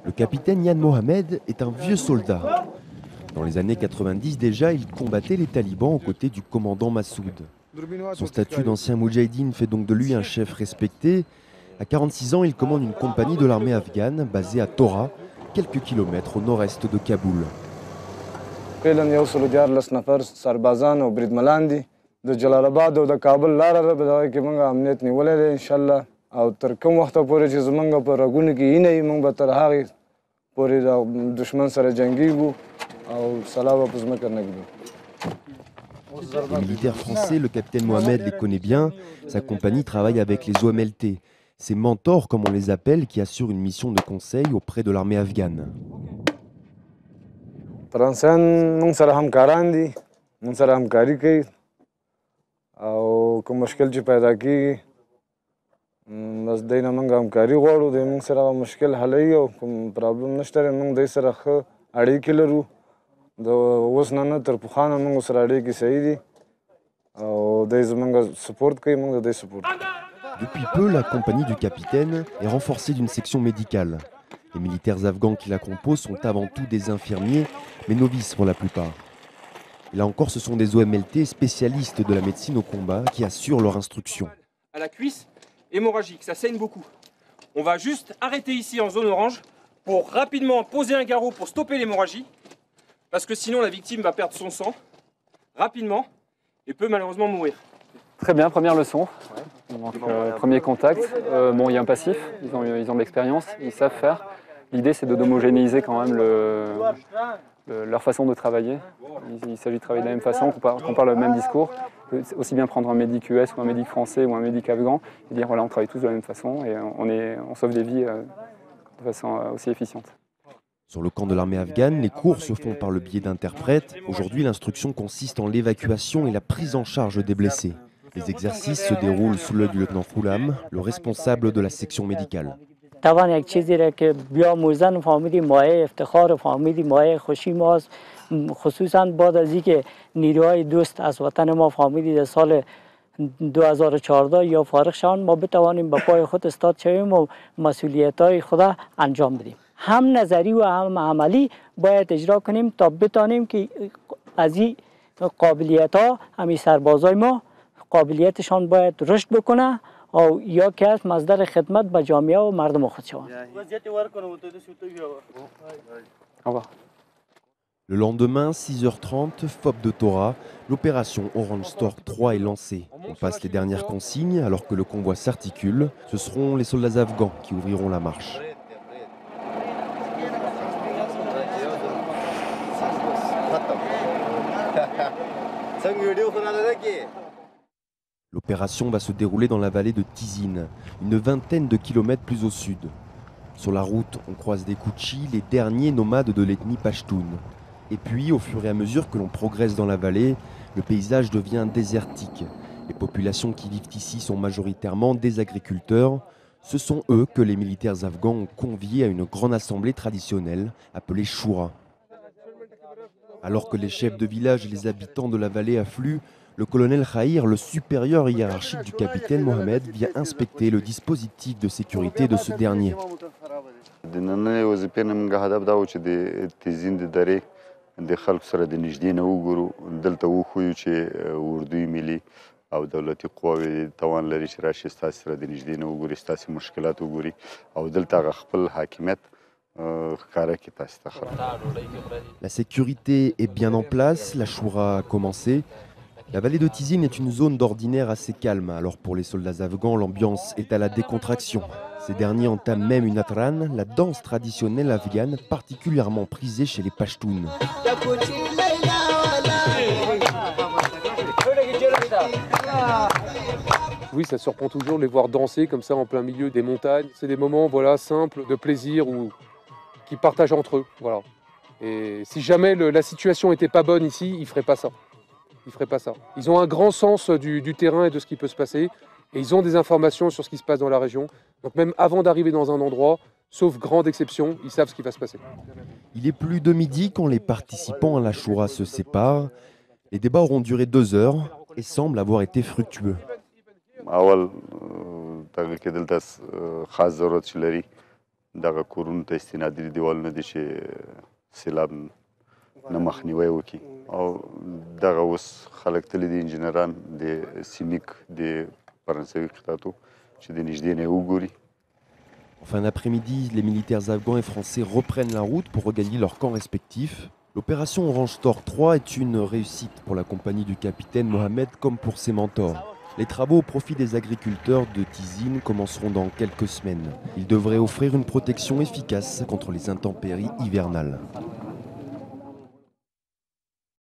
Le capitaine Yann Mohamed est un vieux soldat. Dans les années 90 déjà, il combattait les talibans aux côtés du commandant Massoud. Son statut d'ancien moudjahidine fait donc de lui un chef respecté. À 46 ans, il commande une compagnie de l'armée afghane basée à Tora, quelques kilomètres au nord-est de Kaboul. Les militaires français, le capitaine Mohamed les connaît bien. Sa compagnie travaille avec les OMLT, ces mentors comme on les appelle, qui assurent une mission de conseil auprès de l'armée afghane. Depuis peu, la compagnie du capitaine est renforcée d'une section médicale. Les militaires afghans qui la composent sont avant tout des infirmiers, mais novices pour la plupart. Et là encore, ce sont des OMLT spécialistes de la médecine au combat qui assurent leur instruction. À la cuisse hémorragique, ça saigne beaucoup. On va juste arrêter ici en zone orange pour rapidement poser un garrot pour stopper l'hémorragie, parce que sinon la victime va perdre son sang rapidement et peut malheureusement mourir. Très bien, première leçon. Donc, premier contact. Bon, il y a un passif, ils ont de l'expérience, ils savent faire. L'idée, c'est d'homogénéiser quand même leur façon de travailler. Il s'agit de travailler de la même façon, qu'on parle le même discours. Aussi bien prendre un médic US ou un médic français ou un médic afghan et dire voilà, on travaille tous de la même façon et on sauve des vies de façon aussi efficiente. Sur le camp de l'armée afghane, les cours se font par le biais d'interprètes. Aujourd'hui, l'instruction consiste en l'évacuation et la prise en charge des blessés. Les exercices se déroulent sous l'œil du lieutenant Khoulam, le responsable de la section médicale. طبعا یک چیزی را که بیاموزن فامیلی مایه افتخار فامیلی مایه خوشی ماست خصوصا بعد از اینکه نیروهای دوست از وطن ما فامیلی در سال 2014 یا فارغ شوند ما بتوانیم به پای خود استاد شویم و مسئولیت‌های خود انجام بدیم هم نظری و هم عملی باید اجرا کنیم تا بتانیم که از این قابلیت‌ها همین سربازای ما قابلیتشان باید رشد بکنه ou یا که از مصدر خدمت به جامعه و مردم خود شوند. Le lendemain, 6h30, FOB de Tora, l'opération Orange Stork 3 est lancée. On passe les dernières consignes alors que le convoi s'articule. Ce seront les soldats afghans qui ouvriront la marche. L'opération va se dérouler dans la vallée de Tizine, une vingtaine de kilomètres plus au sud. Sur la route, on croise des Koutchis, les derniers nomades de l'ethnie Pashtun. Et puis, au fur et à mesure que l'on progresse dans la vallée, le paysage devient désertique. Les populations qui vivent ici sont majoritairement des agriculteurs. Ce sont eux que les militaires afghans ont conviés à une grande assemblée traditionnelle appelée Shura. Alors que les chefs de village et les habitants de la vallée affluent, le colonel Khahir, le supérieur hiérarchique du capitaine Mohamed, vient inspecter le dispositif de sécurité de ce dernier. La sécurité est bien en place, la choura a commencé. La vallée de Tizine est une zone d'ordinaire assez calme, alors pour les soldats afghans, l'ambiance est à la décontraction. Ces derniers entament même une atran, la danse traditionnelle afghane particulièrement prisée chez les Pashtuns. Oui, ça surprend toujours de les voir danser comme ça en plein milieu des montagnes. C'est des moments voilà, simples, de plaisir, qui partagent entre eux. Voilà. Et si jamais la situation n'était pas bonne ici, ils ne feraient pas ça. Ils feraient pas ça. Ils ont un grand sens du terrain et de ce qui peut se passer. Et ils ont des informations sur ce qui se passe dans la région. Donc même avant d'arriver dans un endroit, sauf grande exception, ils savent ce qui va se passer. Il est plus de midi quand les participants à la choura se séparent. Les débats auront duré 2 heures et semblent avoir été fructueux. دغه کورونو ته استنادي دیوالونه دي چې سیلاب نه مخنیوي وکړي او دغه اوس خلک تللي دي انجینران د سیمیک د فرانسوي قطعاتو چې د نږدې نه وګوري. En fin d'après-midi, les militaires afghans et français reprennent la route pour regagner leurs camps respectifs. L'opération Orange Thor 3 est une réussite pour la compagnie du capitaine Mohamed comme pour ses mentors. Les travaux au profit des agriculteurs de Tizine commenceront dans quelques semaines. Ils devraient offrir une protection efficace contre les intempéries hivernales.